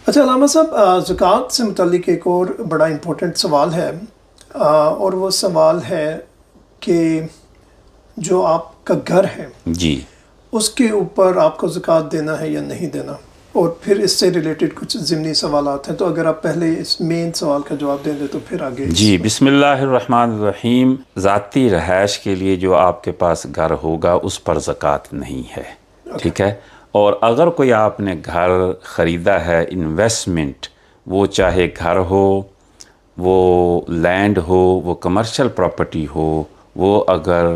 اچھا علامہ صاحب، زکوٰۃ سے متعلق ایک اور بڑا امپورٹنٹ سوال ہے، اور وہ سوال ہے کہ جو آپ کا گھر ہے جی اس کے اوپر آپ کو زکوٰۃ دینا ہے یا نہیں دینا، اور پھر اس سے ریلیٹڈ کچھ ضمنی سوالات ہیں، تو اگر آپ پہلے اس مین سوال کا جواب دیں دیں تو پھر آگے جی بسم اللہ الرحمن الرحیم۔ ذاتی رہائش کے لیے جو آپ کے پاس گھر ہوگا اس پر زکوٰۃ نہیں ہے، ٹھیک ہے۔ اور اگر کوئی آپ نے گھر خریدا ہے انویسٹمنٹ، وہ چاہے گھر ہو، وہ لینڈ ہو، وہ کمرشل پراپرٹی ہو، وہ اگر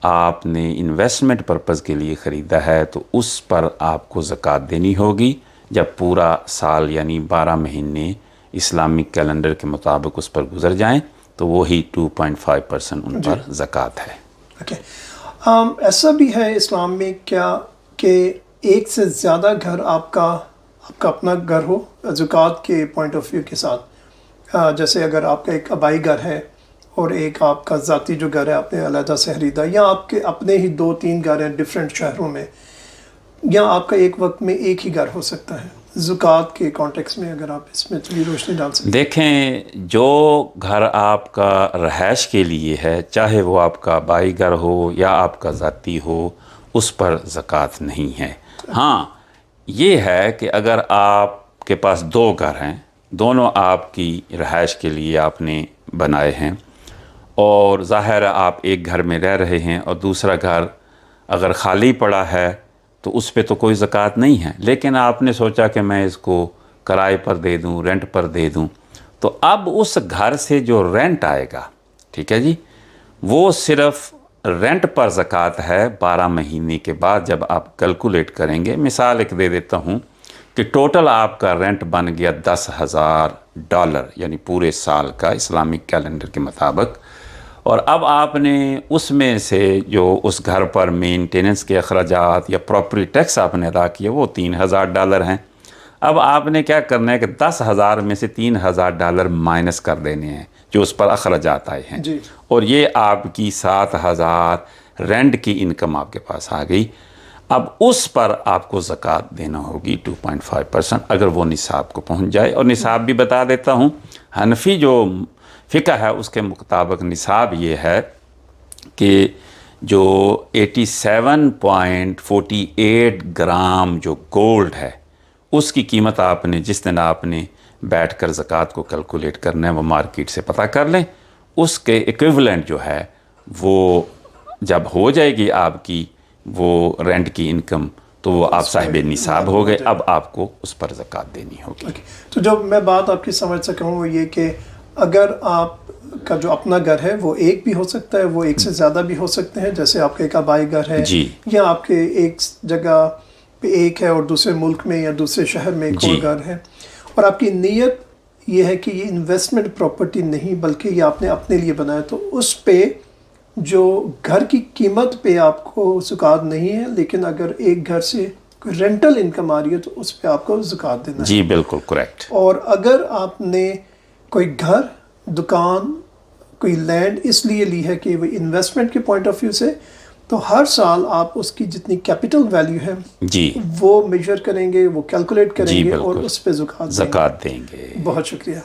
آپ نے انویسٹمنٹ پرپز کے لیے خریدا ہے تو اس پر آپ کو زکوٰۃ دینی ہوگی جب پورا سال یعنی 12 مہینے اسلامک کیلنڈر کے مطابق اس پر گزر جائیں تو وہی 2.5% ان پر زکوٰۃ ہے۔ اوکے، ایسا بھی ہے اسلام میں کیا کہ ایک سے زیادہ گھر آپ کا اپنا گھر ہو زکوٰۃ کے پوائنٹ آف ویو کے ساتھ؟ جیسے اگر آپ کا ایک آبائی گھر ہے اور ایک آپ کا ذاتی جو گھر ہے آپ نے علیحدہ سے خریدا، یا آپ کے اپنے ہی 2-3 گھر ہیں ڈفرینٹ شہروں میں، یا آپ کا ایک وقت میں ایک ہی گھر ہو سکتا ہے، زکوٰۃ کے کانٹیکس میں اگر آپ اس میں تھوڑی روشنی ڈال سکیں۔ دیکھیں، جو گھر آپ کا رہائش کے لیے ہے، چاہے وہ آپ کا آبائی گھر ہو یا آپ کا ذاتی ہو، اس پر زکوٰۃ نہیں ہے۔ ہاں یہ ہے کہ اگر آپ کے پاس 2 گھر ہیں، دونوں آپ کی رہائش کے لیے آپ نے بنائے ہیں، اور ظاہر آپ ایک گھر میں رہ رہے ہیں اور دوسرا گھر اگر خالی پڑا ہے تو اس پہ تو کوئی زکوٰۃ نہیں ہے، لیکن آپ نے سوچا کہ میں اس کو کرائے پر دے دوں، رینٹ پر دے دوں، تو اب اس گھر سے جو رینٹ آئے گا، ٹھیک ہے جی، وہ صرف رینٹ پر زکوٰۃ ہے 12 مہینے کے بعد جب آپ کیلکولیٹ کریں گے۔ مثال ایک دے دیتا ہوں کہ ٹوٹل آپ کا رینٹ بن گیا $10,000 یعنی پورے سال کا اسلامک کیلنڈر کے مطابق، اور اب آپ نے اس میں سے جو اس گھر پر مینٹیننس کے اخراجات یا پراپرٹی ٹیکس آپ نے ادا کیے وہ $3,000 ہیں۔ اب آپ نے کیا کرنا ہے کہ 10,000 میں سے $3,000 مائنس کر دینے ہیں جو اس پر اخراجات آئے ہیں، جی، اور یہ آپ کی 7,000 رینٹ کی انکم آپ کے پاس آ گئی۔ اب اس پر آپ کو زکوٰۃ دینا ہوگی 2.5% اگر وہ نصاب کو پہنچ جائے۔ اور نصاب بھی بتا دیتا ہوں، حنفی جو فقہ ہے اس کے مطابق نصاب یہ ہے کہ جو 87.48 گرام جو گولڈ ہے اس کی قیمت آپ نے جس دن آپ نے بیٹھ کر زکوٰۃ کو کیلکولیٹ کرنا ہے وہ مارکیٹ سے پتہ کر لیں، اس کے ایکویولنٹ جو ہے وہ جب ہو جائے گی آپ کی وہ رینٹ کی انکم تو وہ آپ صاحب نصاب ہو گئے، اب آپ کو اس پر زکوٰۃ دینی ہوگی۔ تو جو میں بات آپ کی سمجھ سکا ہوں وہ یہ کہ اگر آپ کا جو اپنا گھر ہے وہ ایک بھی ہو سکتا ہے، وہ ایک سے زیادہ بھی ہو سکتے ہیں، جیسے آپ کا ایک آبائی گھر ہے جی، یا آپ کے ایک جگہ پہ ایک ہے اور دوسرے ملک میں یا دوسرے شہر میں ایک اور گھر ہے، اور آپ کی نیت یہ ہے کہ یہ انویسٹمنٹ پراپرٹی نہیں بلکہ یہ آپ نے اپنے لیے بنایا، تو اس پہ جو گھر کی قیمت پہ آپ کو زکوٰۃ نہیں ہے، لیکن اگر ایک گھر سے کوئی رینٹل انکم آ رہی ہے تو اس پہ آپ کو زکوٰۃ دینا ہے۔ جی بالکل کریکٹ۔ اور اگر آپ نے کوئی گھر، دکان، کوئی لینڈ اس لیے لی ہے کہ وہ انویسٹمنٹ کے پوائنٹ آف ویو سے، تو ہر سال آپ اس کی جتنی کیپٹل ویلیو ہے جی وہ میجر کریں گے، وہ کیلکولیٹ کریں جی گے بالکل، اور اس پہ زکوٰۃ زکوٰۃ دیں گے۔ بہت شکریہ۔